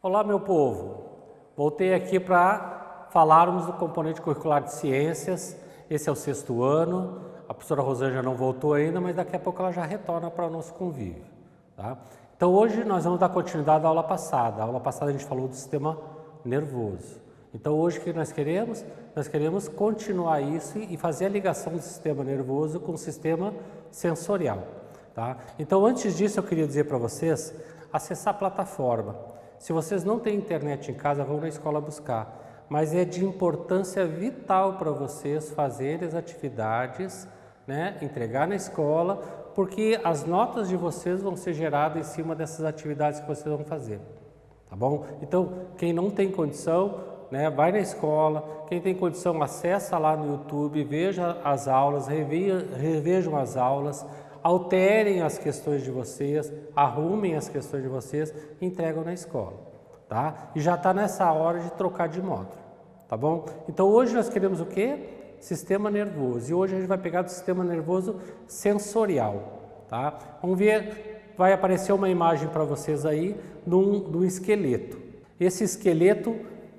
Olá, meu povo! Voltei aqui para falarmos do componente curricular de ciências. Esse é o 6º ano. A professora Rosângela não voltou ainda, mas daqui a pouco ela já retorna para o nosso convívio. Tá? Então hoje nós vamos dar continuidade à aula passada. A aula passada a gente falou do sistema nervoso. Então hoje o que nós queremos? Nós queremos continuar isso e fazer a ligação do sistema nervoso com o sistema sensorial. Tá? Então antes disso eu queria dizer para vocês, acessar a plataforma. Se vocês não têm internet em casa, vão na escola buscar. Mas é de importância vital para vocês fazerem as atividades, né? Entregar na escola, porque as notas de vocês vão ser geradas em cima dessas atividades que vocês vão fazer. Tá bom? Então, quem não tem condição, né, vai na escola. Quem tem condição, acessa lá no YouTube, veja as aulas, revejam as aulas, alterem as questões de vocês, arrumem as questões de vocês e entregam na escola, tá? E já está nessa hora de trocar de módulo, tá bom? Então hoje nós queremos o quê? Sistema nervoso. E hoje a gente vai pegar do sistema nervoso sensorial, tá? Vamos ver, vai aparecer uma imagem para vocês aí do esqueleto. Esse esqueleto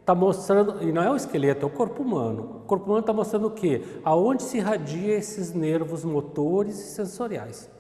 está mostrando, e não é o esqueleto, é o corpo humano. O corpo humano está mostrando o quê? Aonde se irradia esses nervos motores e sensoriais.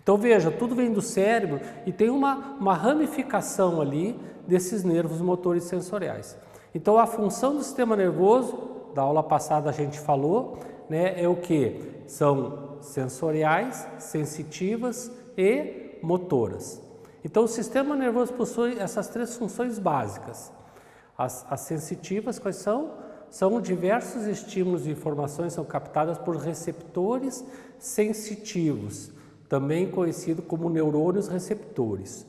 Então veja, tudo vem do cérebro e tem uma ramificação ali desses nervos motores e sensoriais. Então a função do sistema nervoso, da aula passada a gente falou, né, é o que? São sensoriais, sensitivas e motoras. Então o sistema nervoso possui essas 3 funções básicas. As sensitivas, quais são? São diversos estímulos e informações são captadas por receptores sensitivos, também conhecido como neurônios receptores,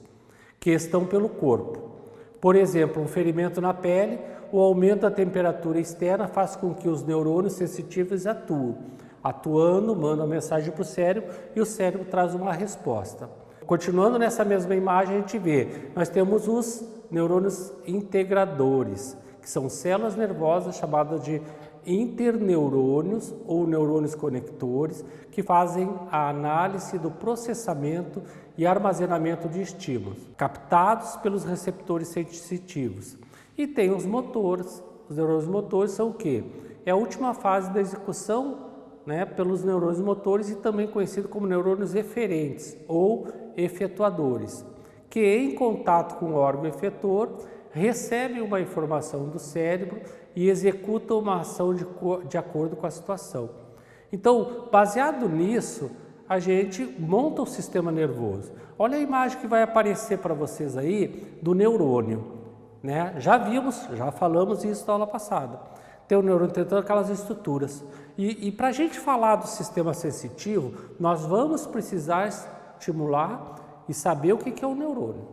que estão pelo corpo. Por exemplo, um ferimento na pele, o aumento da temperatura externa faz com que os neurônios sensitivos atuando, mandam a mensagem para o cérebro e o cérebro traz uma resposta. Continuando nessa mesma imagem, a gente vê, nós temos os neurônios integradores, que são células nervosas chamadas de interneurônios ou neurônios conectores, que fazem a análise do processamento e armazenamento de estímulos, captados pelos receptores sensitivos. E tem os motores. Os neurônios motores são o quê? É a última fase da execução, né, pelos neurônios motores e também conhecido como neurônios eferentes ou efetuadores, que em contato com o órgão efetor recebem uma informação do cérebro e executam uma ação de acordo com a situação. Então, baseado nisso, a gente monta o sistema nervoso. Olha a imagem que vai aparecer para vocês aí do neurônio, né? Já falamos isso na aula passada. Tem o neurônio tem todas aquelas estruturas. E para a gente falar do sistema sensitivo, nós vamos precisar estimular e saber o que é o neurônio.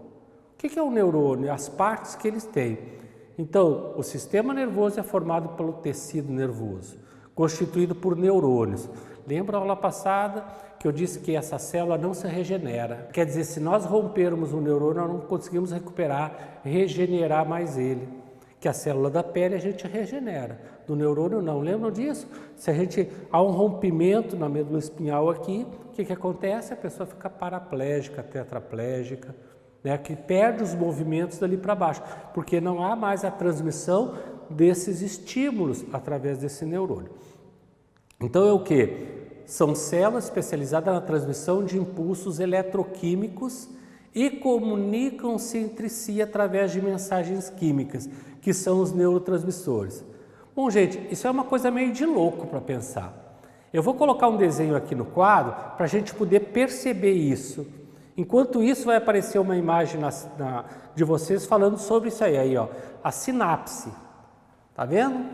O que é o neurônio? As partes que eles têm. Então, o sistema nervoso é formado pelo tecido nervoso, constituído por neurônios. Lembra a aula passada que eu disse que essa célula não se regenera? Quer dizer, se nós rompermos um neurônio, nós não conseguimos regenerar mais ele. Que a célula da pele a gente regenera, do neurônio não. Lembram disso? Se há um rompimento na medula espinhal aqui, o que acontece? A pessoa fica paraplégica, tetraplégica, né? Que perde os movimentos dali para baixo, porque não há mais a transmissão desses estímulos através desse neurônio. Então é o que? São células especializadas na transmissão de impulsos eletroquímicos e comunicam-se entre si através de mensagens químicas, que são os neurotransmissores. Bom, gente, isso é uma coisa meio de louco para pensar. Eu vou colocar um desenho aqui no quadro para a gente poder perceber isso. Enquanto isso, vai aparecer uma imagem de vocês falando sobre isso aí, ó, a sinapse. Tá vendo?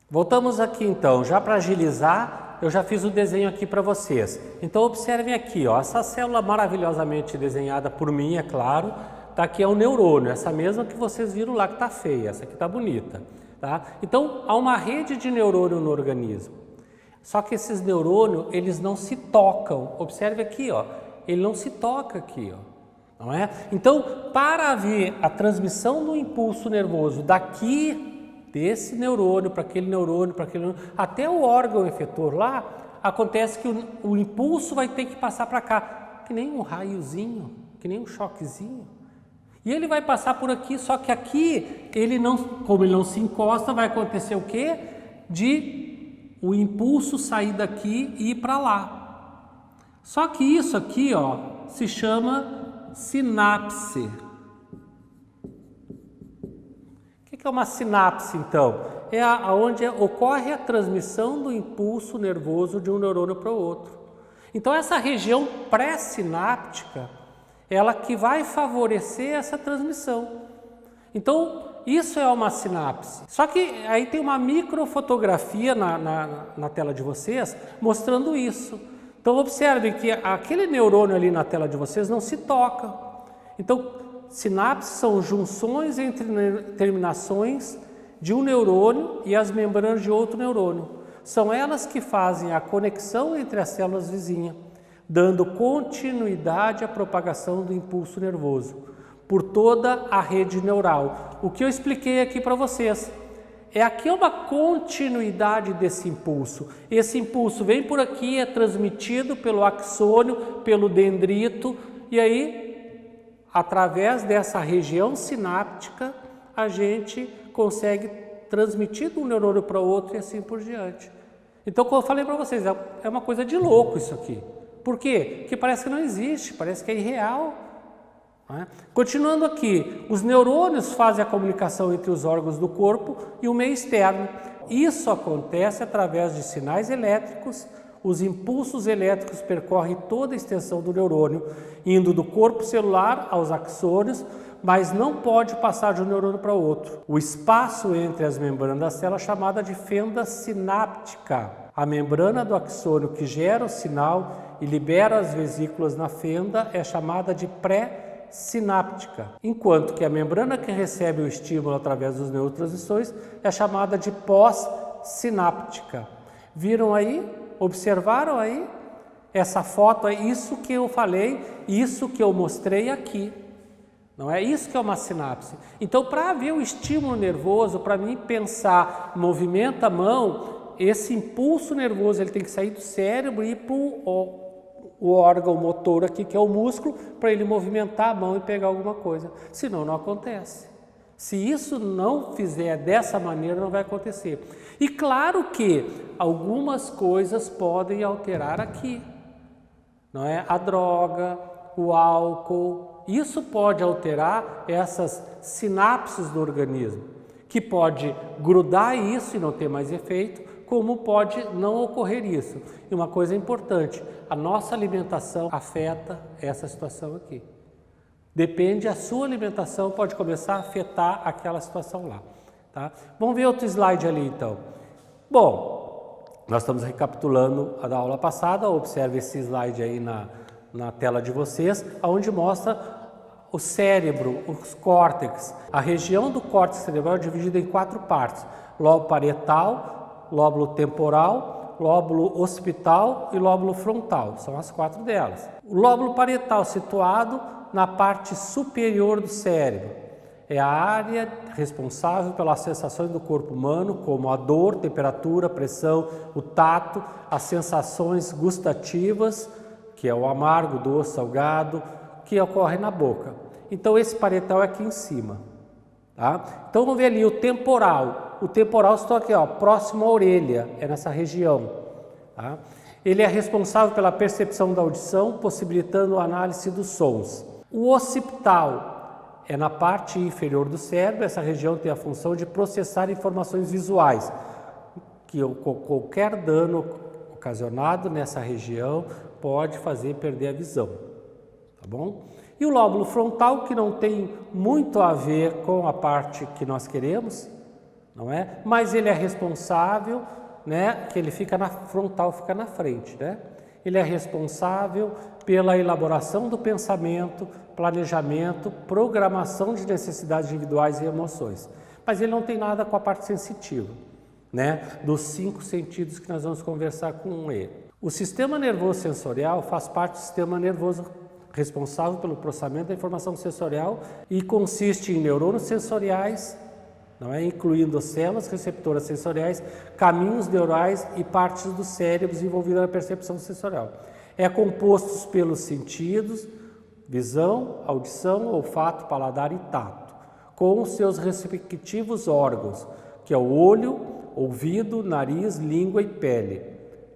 Voltamos aqui então, já para agilizar, eu já fiz o desenho aqui para vocês. Então observem aqui, ó, essa célula maravilhosamente desenhada por mim, é claro, tá aqui é o neurônio, essa mesma que vocês viram lá que tá feia, essa aqui tá bonita, tá? Então há uma rede de neurônio no organismo. Só que esses neurônios, eles não se tocam. Observe aqui, ó, ele não se toca aqui, ó, não é? Então, para haver a transmissão do impulso nervoso daqui desse neurônio para aquele neurônio, até o órgão efetor lá, acontece que o impulso vai ter que passar para cá, que nem um raiozinho, que nem um choquezinho. E ele vai passar por aqui, só que aqui, como ele não se encosta, vai acontecer o quê? De o impulso sair daqui e ir para lá. Só que isso aqui, ó, se chama sinapse. O que é uma sinapse, então? É onde ocorre a transmissão do impulso nervoso de um neurônio para o outro. Então, essa região pré-sináptica, ela que vai favorecer essa transmissão. Então, isso é uma sinapse. Só que aí tem uma microfotografia na tela de vocês mostrando isso. Então, observem que aquele neurônio ali na tela de vocês não se toca. Então, sinapses são junções entre terminações de um neurônio e as membranas de outro neurônio. São elas que fazem a conexão entre as células vizinhas, dando continuidade à propagação do impulso nervoso por toda a rede neural. O que eu expliquei aqui para vocês. Aqui é uma continuidade desse impulso. Esse impulso vem por aqui, é transmitido pelo axônio, pelo dendrito, e aí, através dessa região sináptica, a gente consegue transmitir de um neurônio para o outro e assim por diante. Então, como eu falei para vocês, é uma coisa de louco isso aqui. Por quê? Porque parece que não existe, parece que é irreal. Não é? Continuando aqui, os neurônios fazem a comunicação entre os órgãos do corpo e o meio externo. Isso acontece através de sinais elétricos. Os impulsos elétricos percorrem toda a extensão do neurônio, indo do corpo celular aos axônios, mas não pode passar de um neurônio para outro. O espaço entre as membranas da célula é chamada de fenda sináptica. A membrana do axônio que gera o sinal e libera as vesículas na fenda é chamada de pré-sináptica, enquanto que a membrana que recebe o estímulo através dos neurotransmissores é chamada de pós-sináptica. Viram aí? Observaram aí? Essa foto é isso que eu falei, isso que eu mostrei aqui. Não é isso que é uma sinapse. Então, para ver o estímulo nervoso, para mim pensar, movimenta a mão, esse impulso nervoso ele tem que sair do cérebro e ir para o órgão motor aqui, que é o músculo, para ele movimentar a mão e pegar alguma coisa. Senão, não acontece. Se isso não fizer dessa maneira, não vai acontecer. E claro que algumas coisas podem alterar aqui. Não é? A droga, o álcool, isso pode alterar essas sinapses do organismo, que pode grudar isso e não ter mais efeito, como pode não ocorrer isso. E uma coisa importante, a nossa alimentação afeta essa situação aqui. Depende, a sua alimentação pode começar a afetar aquela situação lá. Tá? Vamos ver outro slide ali então. Bom, nós estamos recapitulando a da aula passada, observe esse slide aí na tela de vocês, onde mostra o cérebro, os córtex. A região do córtex cerebral é dividida em 4 partes: lóbulo parietal, lóbulo temporal, lóbulo occipital e lóbulo frontal. São as 4 delas. O lóbulo parietal, situado na parte superior do cérebro, é a área responsável pelas sensações do corpo humano, como a dor, temperatura, pressão, o tato, as sensações gustativas, que é o amargo, doce, salgado, que ocorre na boca. Então, esse parietal é aqui em cima. Tá? Então, vamos ver ali o temporal. O temporal está aqui, ó, próximo à orelha, é nessa região. Tá? Ele é responsável pela percepção da audição, possibilitando a análise dos sons. O occipital é na parte inferior do cérebro. Essa região tem a função de processar informações visuais, que qualquer dano ocasionado nessa região pode fazer perder a visão. Tá bom? E o lóbulo frontal, que não tem muito a ver com a parte que nós queremos, não é? Mas ele é responsável, né? Que ele fica na frontal, fica na frente, né? Ele é responsável pela elaboração do pensamento, planejamento, programação de necessidades individuais e emoções. Mas ele não tem nada com a parte sensitiva, né? Dos 5 sentidos que nós vamos conversar com ele. O sistema nervoso sensorial faz parte do sistema nervoso responsável pelo processamento da informação sensorial e consiste em neurônios sensoriais, não é? Incluindo células receptoras sensoriais, caminhos neurais e partes do cérebro envolvidas na percepção sensorial. É composto pelos sentidos, visão, audição, olfato, paladar e tato, com os seus respectivos órgãos, que é o olho, ouvido, nariz, língua e pele.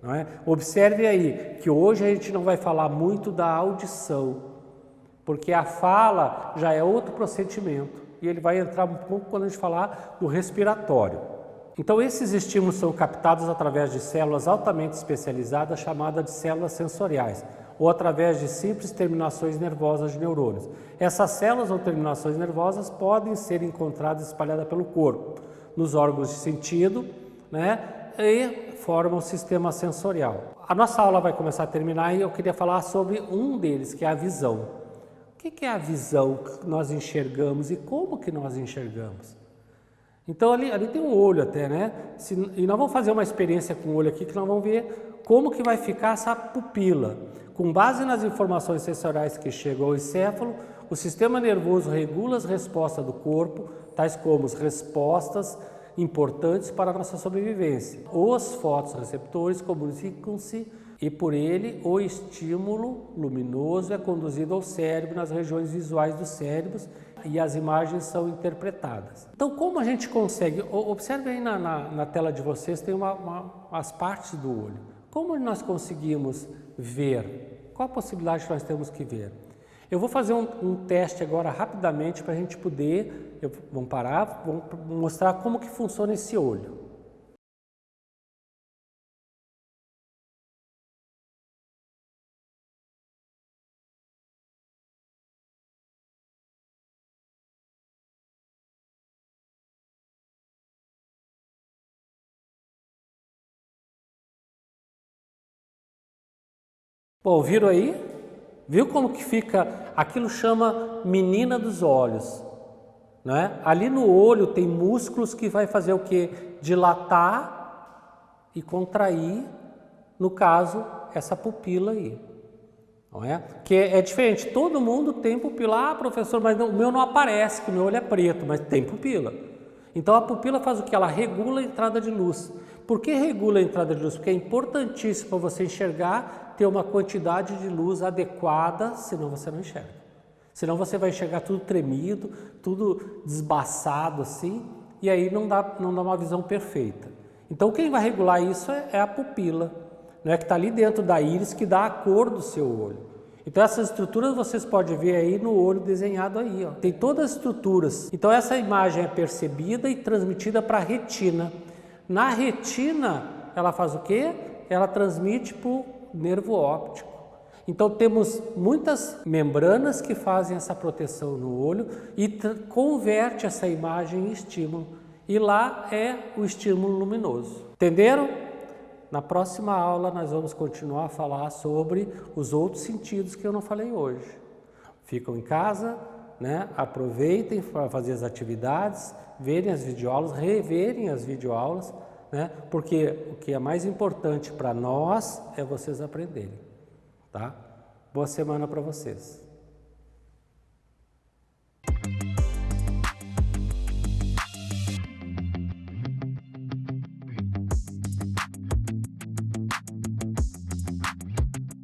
Não é? Observe aí que hoje a gente não vai falar muito da audição, porque a fala já é outro procedimento e ele vai entrar um pouco quando a gente falar do respiratório. Então esses estímulos são captados através de células altamente especializadas chamadas de células sensoriais, ou através de simples terminações nervosas de neurônios. Essas células ou terminações nervosas podem ser encontradas espalhadas pelo corpo, nos órgãos de sentido, né, e formam o sistema sensorial. A nossa aula vai começar a terminar e eu queria falar sobre um deles, que é a visão. O que é a visão que nós enxergamos e como que nós enxergamos? Então ali tem um olho até, né? E nós vamos fazer uma experiência com o olho aqui que nós vamos ver como que vai ficar essa pupila. Com base nas informações sensoriais que chegam ao encéfalo, o sistema nervoso regula as respostas do corpo, tais como as respostas importantes para a nossa sobrevivência. Os fotorreceptores comunicam-se e por ele o estímulo luminoso é conduzido ao cérebro nas regiões visuais dos cérebros e as imagens são interpretadas. Então, como a gente consegue? Observe aí na tela de vocês, tem as partes do olho. Como nós conseguimos ver? Qual a possibilidade que nós temos que ver? Eu vou fazer um teste agora rapidamente para a gente poder, vamos parar, vamos mostrar como que funciona esse olho. Bom, viram aí? Viu como que fica? Aquilo chama menina dos olhos, né? Ali no olho tem músculos que vai fazer o quê? Dilatar e contrair, no caso, essa pupila aí, não é? Que é diferente, todo mundo tem pupila. Ah, professor, mas o meu não aparece, que o meu olho é preto, mas tem pupila. Então a pupila faz o que? Ela regula a entrada de luz. Por que regula a entrada de luz? Porque é importantíssimo para você enxergar ter uma quantidade de luz adequada, senão você não enxerga. Senão você vai enxergar tudo tremido, tudo desbaçado assim, e aí não dá uma visão perfeita. Então quem vai regular isso é a pupila, né, que está ali dentro da íris, que dá a cor do seu olho. Então essas estruturas vocês podem ver aí no olho desenhado aí, ó. Tem todas as estruturas. Então essa imagem é percebida e transmitida para a retina. Na retina, ela faz o quê? Ela transmite para o nervo óptico. Então temos muitas membranas que fazem essa proteção no olho e converte essa imagem em estímulo. E lá é o estímulo luminoso. Entenderam? Na próxima aula nós vamos continuar a falar sobre os outros sentidos que eu não falei hoje. Ficam em casa, né? Aproveitem para fazer as atividades, verem as videoaulas, reverem as videoaulas, né? Porque o que é mais importante para nós é vocês aprenderem, tá? Boa semana para vocês.